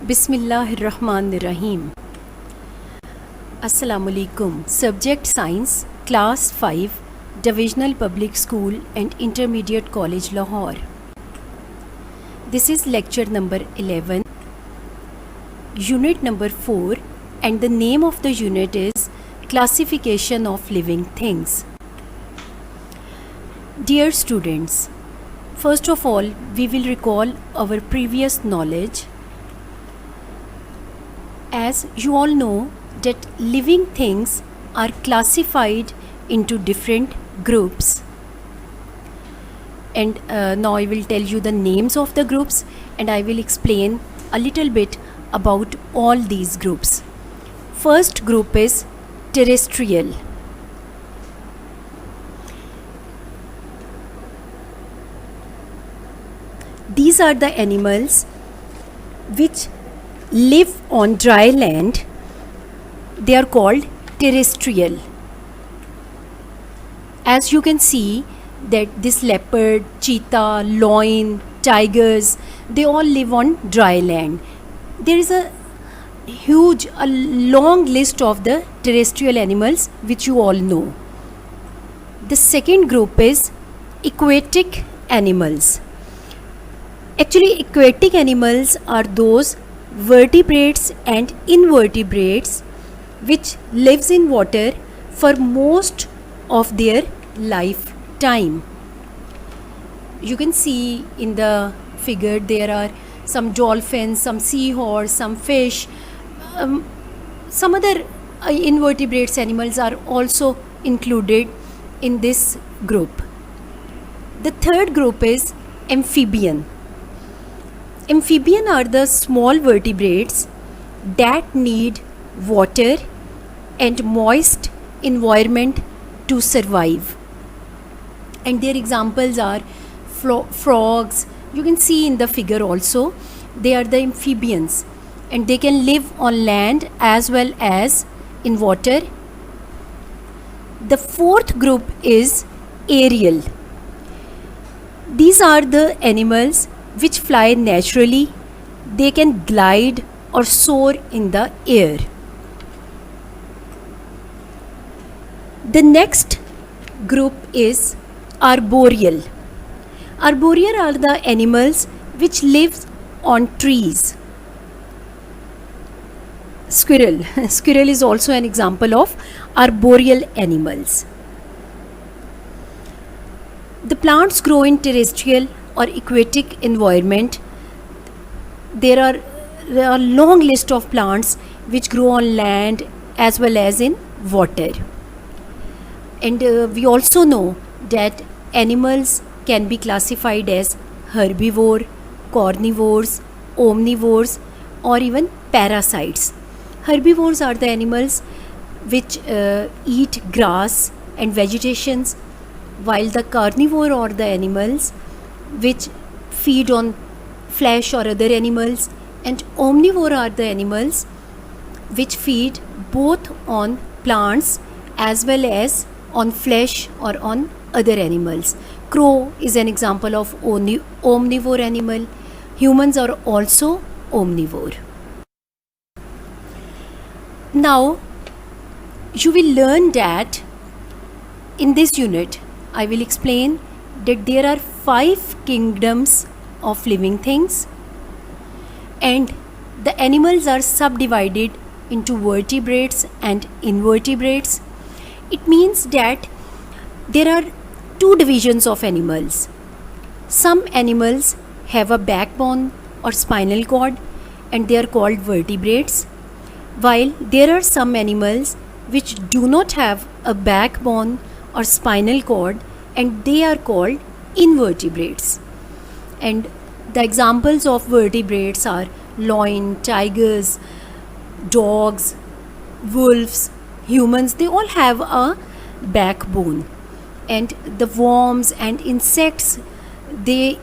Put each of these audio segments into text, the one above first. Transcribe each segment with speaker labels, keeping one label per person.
Speaker 1: Bismillahirrahmanirrahim. Assalamualaikum. Subject Science, Class 5, Divisional Public School and Intermediate College, Lahore. This is lecture number 11, unit number 4, and the name of the unit is Classification of Living Things. Dear students, first of all, we will recall our previous knowledge. As you all know that living things are classified into different groups, and now I will tell you the names of the groups and I will explain a little bit about all these groups. First group is terrestrial. These are the animals which live on dry land. They are called terrestrial. As you can see that this leopard, cheetah, lion, tigers, they all live on dry land. There is a long list of the terrestrial animals which you all know. The second group is aquatic animals. Actually, aquatic animals are those vertebrates and invertebrates which lives in water for most of their lifetime. You can see in the figure there are some dolphins, some seahorse, some fish, some other invertebrates animals are also included in this group. The third group is amphibian. Amphibian are the small vertebrates that need water and moist environment to survive. And their examples are frogs. You can see in the figure also, they are the amphibians and they can live on land as well as in water. The fourth group is aerial. These are the animals which fly naturally. They can glide or soar in the air. The next group is arboreal. Arboreal are the animals which live on trees. Squirrel. Squirrel is also an example of arboreal animals. The plants grow in terrestrial or aquatic environment. There are a long list of plants which grow on land as well as in water. And we also know that animals can be classified as herbivore, carnivores, omnivores, or even parasites. Herbivores are the animals which eat grass and vegetations, while the carnivore are the animals which feed on flesh or other animals, and omnivore are the animals which feed both on plants as well as on flesh or on other animals. Crow is an example of omnivore animal. Humans are also omnivore. Now you will learn that in this unit I will explain that there are 5 kingdoms of living things, and the animals are subdivided into vertebrates and invertebrates. It means that there are 2 divisions of animals. Some animals have a backbone or spinal cord and they are called vertebrates, while there are some animals which do not have a backbone or spinal cord and they are called invertebrates. And the examples of vertebrates are lion, tigers, dogs, wolves, humans. They all have a backbone. And the worms and insects, they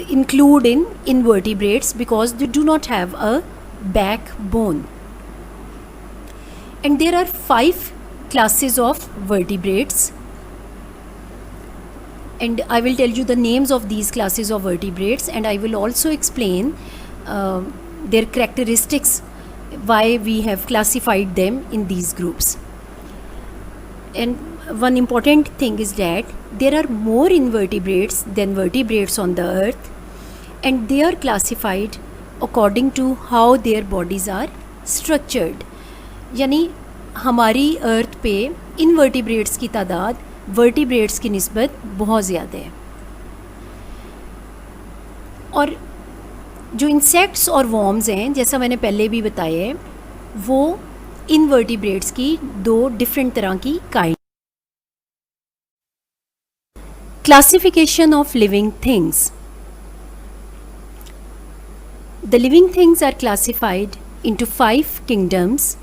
Speaker 1: include in invertebrates because they do not have a backbone. And there are 5 classes of vertebrates. and I will tell you the names of these classes of vertebrates, and I will also explain their characteristics, why we have classified them in these groups. And one important thing is that there are more invertebrates than vertebrates on the earth, and they are classified according to how their bodies are structured. यानी हमारी अर्थ पे invertebrates की तादाद vertebrates की निस्बत बहुत ज़्यादा है. और जो इंसेक्ट्स और वॉर्म्स हैं, जैसा मैंने पहले भी बताया है, वो इनवर्टिब्रेट्स की दो डिफरेंट तरह की kind. Classification of living things. The living things are classified into 5 kingdoms.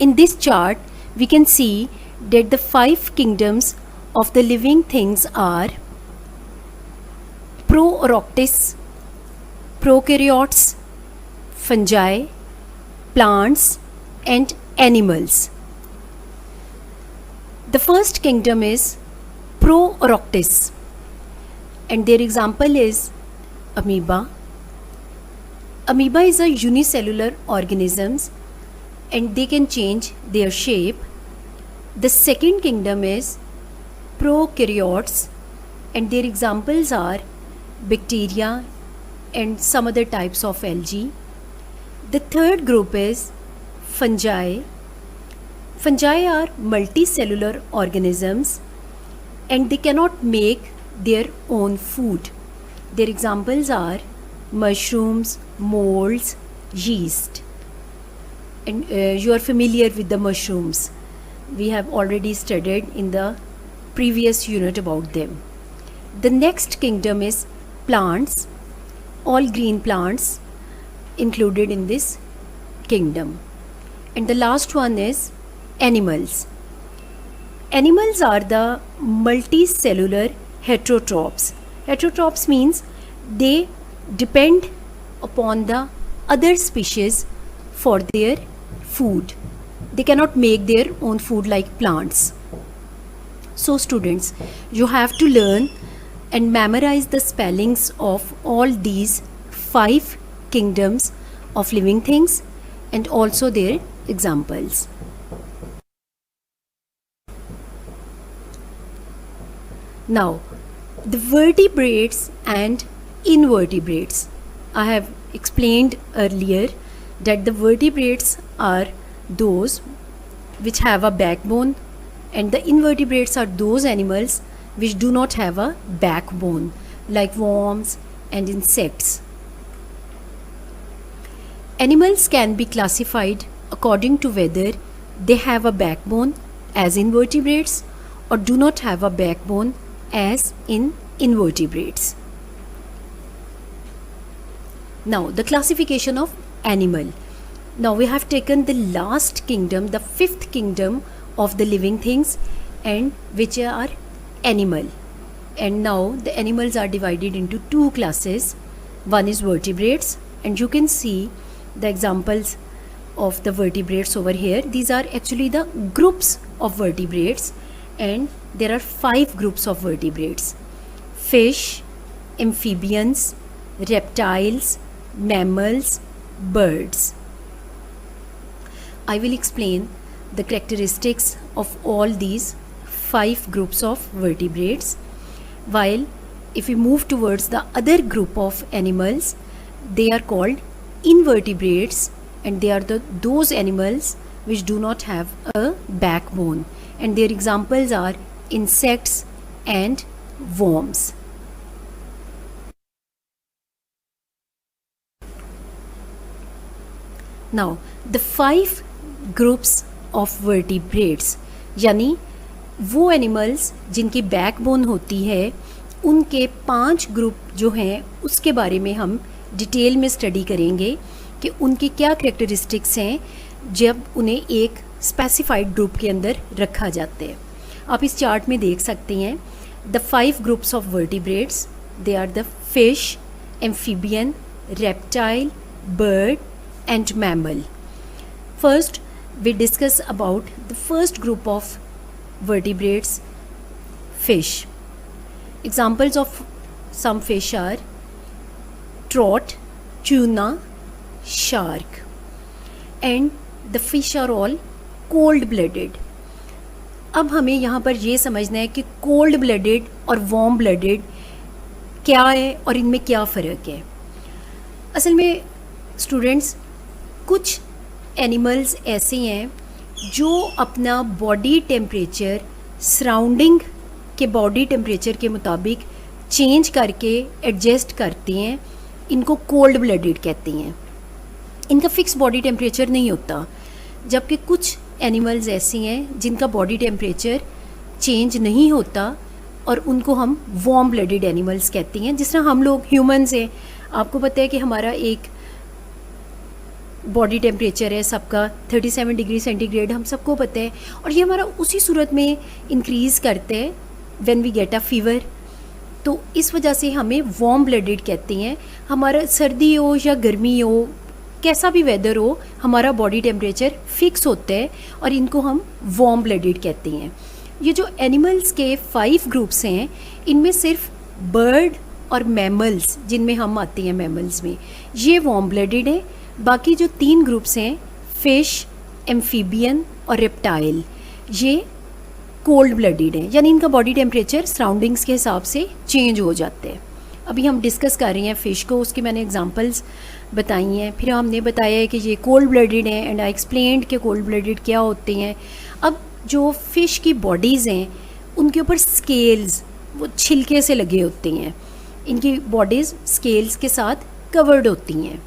Speaker 1: In this chart, we can see that the 5 kingdoms of the living things are Prooroctis, Prokaryotes, Fungi, plants, and animals. The first kingdom is Prooroctis, and their example is amoeba. Amoeba is a unicellular organisms and they can change their shape. The second kingdom is prokaryotes, and their examples are bacteria and some other types of algae. The third group is fungi. Fungi are multicellular organisms and they cannot make their own food. Their examples are mushrooms, molds, yeast. And you are familiar with the mushrooms. We have already studied in the previous unit about them. The next kingdom is plants. All green plants included in this kingdom. And the last one is animals. Animals are the multicellular heterotrophs. Heterotrophs means they depend upon the other species for their food. They cannot make their own food like plants. So students, you have to learn and memorize the spellings of all these 5 kingdoms of living things and also their examples. Now, the vertebrates and invertebrates. I have explained earlier that the vertebrates are those which have a backbone, and the invertebrates are those animals which do not have a backbone, like worms and insects. Animals can be classified according to whether they have a backbone as invertebrates or do not have a backbone as in invertebrates. Now, the classification of animal. Now we have taken the last kingdom, the 5th kingdom of the living things, and which are animal. And now the animals are divided into 2 classes. One is vertebrates, and you can see the examples of the vertebrates over here. These are actually the groups of vertebrates, and there are 5 groups of vertebrates: fish, amphibians, reptiles, mammals, birds. I will explain the characteristics of all these 5 groups of vertebrates, while if we move towards the other group of animals, they are called invertebrates, and they are those animals which do not have a backbone, and their examples are insects and worms. Now, the 5 groups of vertebrates, यानी वो animals जिनकी backbone होती है, उनके 5 group जो हैं उसके बारे में हम डिटेल में स्टडी करेंगे कि उनकी क्या कैरेक्टरिस्टिक्स हैं जब उन्हें एक स्पेसिफाइड ग्रुप के अंदर रखा जाता है. आप इस चार्ट में देख सकते हैं the 5 groups of vertebrates. They are the fish, amphibian, reptile, bird and mammal. First, we discuss about the first group of vertebrates, fish. Examples of some fish are trout, tuna, shark, and the fish are all cold blooded. अब हमें यहाँ पर ये समझना है कि cold blooded और warm blooded क्या है और इनमें क्या फ़र्क है. असल में स्टूडेंट्स, कुछ एनिमल्स ऐसे हैं जो अपना बॉडी टेम्परेचर सराउंडिंग के बॉडी टेम्परेचर के मुताबिक चेंज करके एडजस्ट करते हैं. इनको कोल्ड ब्लडेड कहते हैं. इनका फिक्स बॉडी टेम्परेचर नहीं होता. जबकि कुछ एनिमल्स ऐसे हैं जिनका बॉडी टेम्परेचर चेंज नहीं होता और उनको हम वार्म ब्लडेड एनिमल्स कहते हैं. जिस तरह हम लोग ह्यूमंस हैं, आपको पता है कि हमारा एक बॉडी टेम्परेचर है सबका 37 डिग्री सेंटीग्रेड, हम सबको पता है. और ये हमारा उसी सूरत में इंक्रीज़ करते हैं when we get a fever. तो इस वजह से हमें वार्म ब्लडेड कहते हैं. हमारा सर्दी हो या गर्मी हो, कैसा भी वेदर हो, हमारा बॉडी टेम्परेचर फिक्स होता है और इनको हम वार्म ब्लडेड कहते हैं. ये जो एनिमल्स के 5 ग्रुप्स हैं, इनमें सिर्फ बर्ड और मैमल्स, जिनमें हम आते हैं मैमल्स में, ये वार्म ब्लडेड हैं. बाकी जो 3 ग्रुप्स हैं, फिश, एम्फीबियन और रेप्टाइल, ये कोल्ड ब्लडेड हैं. यानी इनका बॉडी टेम्परेचर सराउंडिंग्स के हिसाब से चेंज हो जाते हैं. अभी हम डिस्कस कर रहे हैं फ़िश को, उसकी मैंने एग्जांपल्स बताई हैं. फिर हमने बताया है कि ये कोल्ड ब्लडेड हैं एंड आई एक्सप्लेन्ड कि कोल्ड ब्लडेड क्या होते हैं. अब जो फ़िश की बॉडीज़ हैं, उनके ऊपर स्केल्स, वो छिलके से लगे होते हैं. इनकी बॉडीज़ स्केल्स के साथ कवर्ड होती हैं.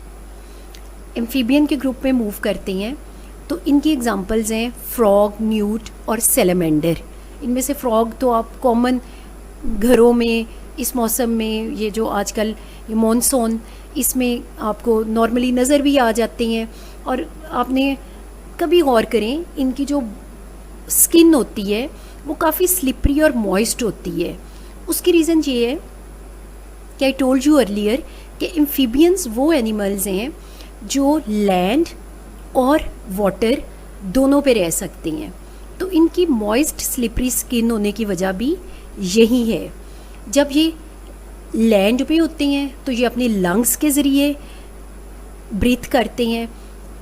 Speaker 1: एम्फीबियन के ग्रुप में मूव करते हैं. तो इनकी एग्जांपल्स हैं फ्रॉग, न्यूट और सेलेमेंडर. इनमें से फ्रॉग तो आप कॉमन घरों में इस मौसम में, ये जो आजकल ये मॉनसून, इसमें आपको नॉर्मली नज़र भी आ जाते हैं. और आपने कभी गौर करें, इनकी जो स्किन होती है वो काफ़ी स्लिपरी और मॉइस्ट होती है. उसकी रीज़न ये है कि आई टोल्ड यू अर्लियर कि एम्फीबियंस वो एनिमल्स हैं जो लैंड और वाटर दोनों पे रह सकते हैं. तो इनकी मॉइस्ट स्लिपरी स्किन होने की वजह भी यही है. जब ये लैंड पे होते हैं तो ये अपने लंग्स के ज़रिए ब्रीथ करते हैं,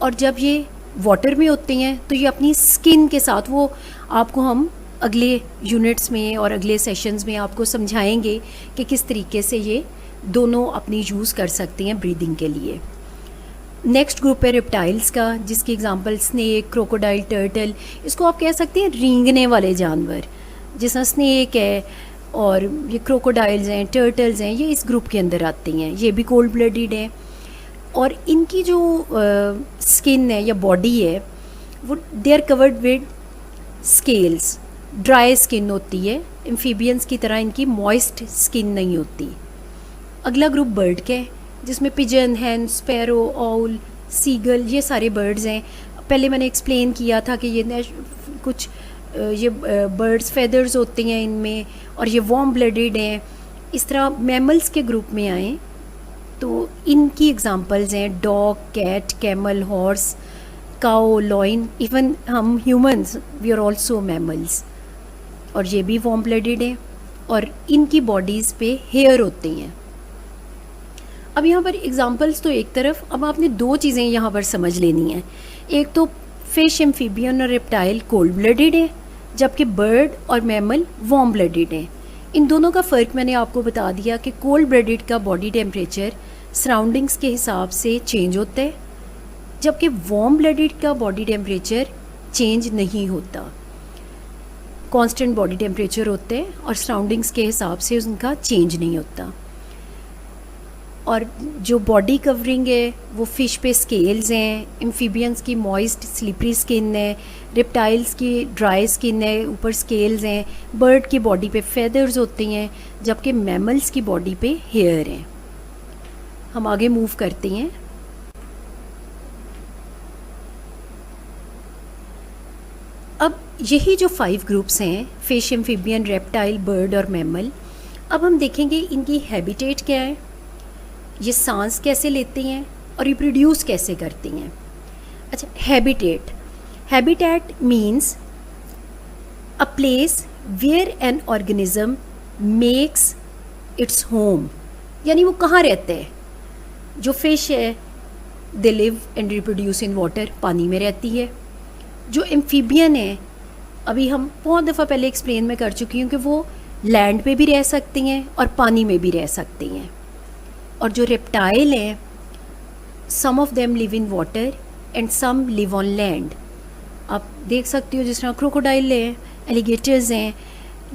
Speaker 1: और जब ये वाटर में होते हैं तो ये अपनी स्किन के साथ, वो आपको हम अगले यूनिट्स में और अगले सेशंस में आपको समझाएंगे कि किस तरीके से ये दोनों अपनी यूज़ कर सकते हैं ब्रीदिंग के लिए. नेक्स्ट ग्रुप है रेप्टाइल्स का, जिसकी एग्जांपल स्नेक, क्रोकोडाइल, टर्टल. इसको आप कह सकते हैं रेंगने वाले जानवर, जैसा स्नेक है और ये क्रोकोडाइल्स हैं, टर्टल्स हैं, ये इस ग्रुप के अंदर आते हैं. ये भी कोल्ड ब्लडेड हैं. और इनकी जो स्किन है या बॉडी है, वो they are covered with scales. Dry skin होती है. एम्फीबियंस की तरह इनकी मॉइस्ट स्किन नहीं होती. अगला ग्रुप बर्ड का है, जिसमें पिजन, हैन, स्पैरो, आउल, सीगल, ये सारे बर्ड्स हैं. पहले मैंने एक्सप्लेन किया था कि ये कुछ ये बर्ड्स फेदर्स होते हैं इनमें, और ये वार्म ब्लडेड हैं. इस तरह मैमल्स के ग्रुप में आएँ तो इनकी एग्जांपल्स हैं dog, cat, camel, horse, cow, lion. Even हम humans, we are also mammals, और ये भी वार्म ब्लडेड हैं. और इनकी बॉडीज़ पे हेयर होते हैं. अब यहाँ पर एग्जांपल्स तो एक तरफ, अब आपने 2 चीज़ें यहाँ पर समझ लेनी हैं. एक तो फिश, एम्फीबियन और रेप्टाइल कोल्ड ब्लडेड हैं, जबकि बर्ड और मैमल वार्म ब्लडेड हैं. इन दोनों का फ़र्क मैंने आपको बता दिया कि कोल्ड ब्लडेड का बॉडी टेम्परेचर सराउंडिंग्स के हिसाब से चेंज होता है, जबकि वार्म ब्लडेड का बॉडी टेम्परेचर चेंज नहीं होता. कांस्टेंट बॉडी टेम्परेचर होते हैं और सराउंडिंग्स के हिसाब से उनका चेंज नहीं होता. और जो बॉडी कवरिंग है वो फ़िश पे स्केल्स हैं, एम्फीबियंस की मॉइस्ट स्लिपरी स्किन है, रेप्टाइल्स की ड्राई स्किन है, ऊपर स्केल्स हैं, बर्ड की बॉडी पे फेदर्स होते हैं, जबकि मैमल्स की बॉडी पे हेयर हैं. हम आगे मूव करते हैं. अब यही जो 5 ग्रुप्स हैं, फिश, एम्फीबियन, रेप्टाइल, बर्ड और मैमल, अब हम देखेंगे इनकी हैबिटेट क्या है, ये सांस कैसे लेते हैं और रिप्रोड्यूस कैसे करते हैं. अच्छा, habitat means a place where an organism makes its home. यानी वो कहाँ रहते हैं. जो फिश है they live and reproduce in water, पानी में रहती है। जो एम्फीबियन है, अभी हम बहुत दफ़ा पहले एक्सप्लेन मैं कर चुकी हूँ कि वो लैंड पे भी रह सकती हैं और पानी में भी रह सकती हैं। और जो रेप्टाइल हैं, some of them live in water and some live on land. आप देख सकती हो जिस तरह क्रोकोडाइल हैं, एलिगेटर्स हैं,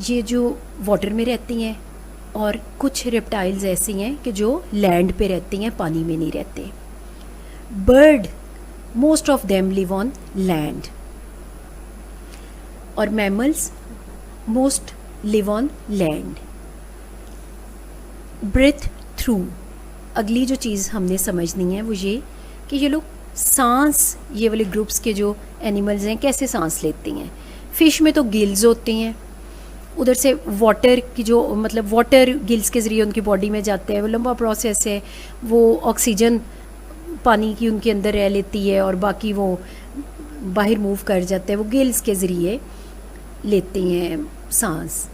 Speaker 1: ये जो वाटर में रहती हैं, और कुछ रेप्टाइल्स ऐसी हैं कि जो लैंड पे रहती हैं, पानी में नहीं रहते। Bird, most of them live on land. और mammals, most live on land. Breathe through, अगली जो चीज़ हमने समझनी है वो ये कि ये लोग सांस, ये वाले ग्रुप्स के जो एनिमल्स हैं कैसे सांस लेती हैं। फ़िश में तो गिल्स होती हैं, उधर से वाटर की जो मतलब वाटर गिल्स के ज़रिए उनकी बॉडी में जाते हैं, वो लंबा प्रोसेस है। वो ऑक्सीजन पानी की उनके अंदर रह लेती है और बाकी वो बाहर मूव कर जाते हैं, वो गिल्स के ज़रिए लेती हैं सांस।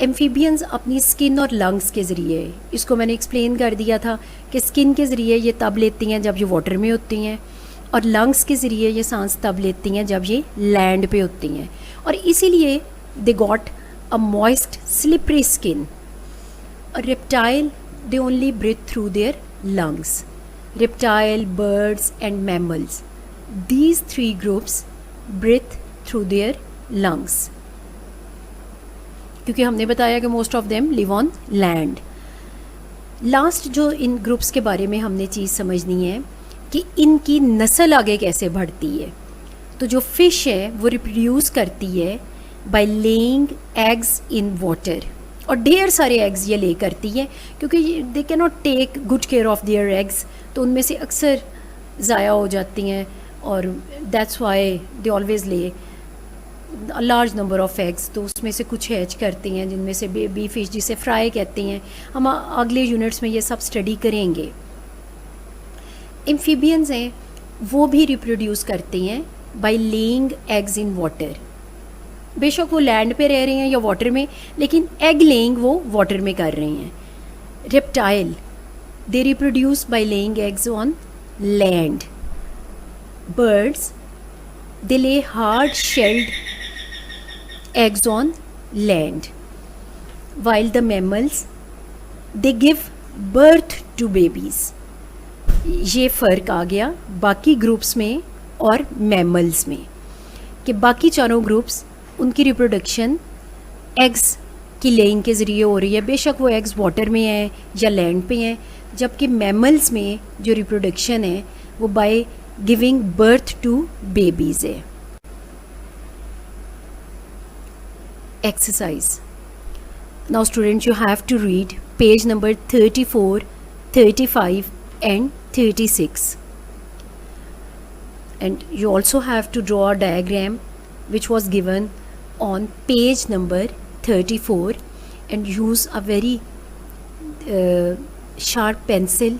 Speaker 1: एम्फीबियंस अपनी स्किन और लंग्स के ज़रिए, इसको मैंने एक्सप्लेन कर दिया था कि स्किन के ज़रिए ये तब लेती हैं जब ये वाटर में होती हैं, और लंग्स के ज़रिए ये सांस तब लेती हैं जब ये लैंड पे होती हैं। और इसीलिए they got a moist slippery skin. और reptile, they only breathe through their lungs. Reptile, birds and mammals, these three groups breathe through their lungs, क्योंकि हमने बताया कि most of them live on land. Last जो इन groups के बारे में हमने चीज़ समझनी है कि इनकी नस्ल आगे कैसे बढ़ती है। तो जो फिश है वो रिप्रोड्यूस करती है by laying eggs in water, और ढेर सारे एग्स ये ले करती है क्योंकि they can not take good care of their eggs, तो उनमें से अक्सर ज़ाया हो जाती हैं, और दैट्स वाई दे ऑलवेज ले a large number of eggs. तो उसमें से कुछ हैच करती हैं जिनमें से बेबी फिश जिसे फ्राई कहती हैं। हम अगले यूनिट्स में ये सब स्टडी करेंगे। एम्फीबियंस हैं, वो भी रिप्रोड्यूस करती हैं bye laying eggs in water. बेशक वो लैंड पे रह रही हैं या वाटर में, लेकिन एग लेइंग वो वाटर में कर रही हैं। Reptile, they reproduce by laying eggs on land. Birds, they lay hard shelled eggs on land, while the mammals, they give birth to babies. ये फ़र्क आ गया बाकी ग्रुप्स में और मैमल्स में कि बाकी चारों ग्रुप्स उनकी रिप्रोडक्शन एग्स की लेइंग के ज़रिए हो रही है, बेशक वो एग्स वाटर में हैं या लैंड पे हैं, जबकि मैमल्स में जो रिप्रोडक्शन है वो by giving birth to babies है। Exercise, now students you have to read page number 34, 35 and 36, and you also have to draw a diagram which was given on page number 34, and use a very sharp pencil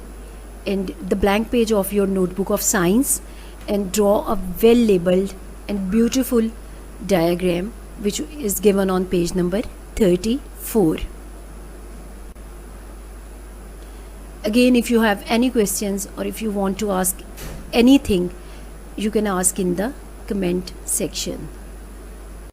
Speaker 1: and the blank page of your notebook of science, and draw a well labeled and beautiful diagram which is given on page number 34. Again, if you have any questions or if you want to ask anything, you can ask in the comment section.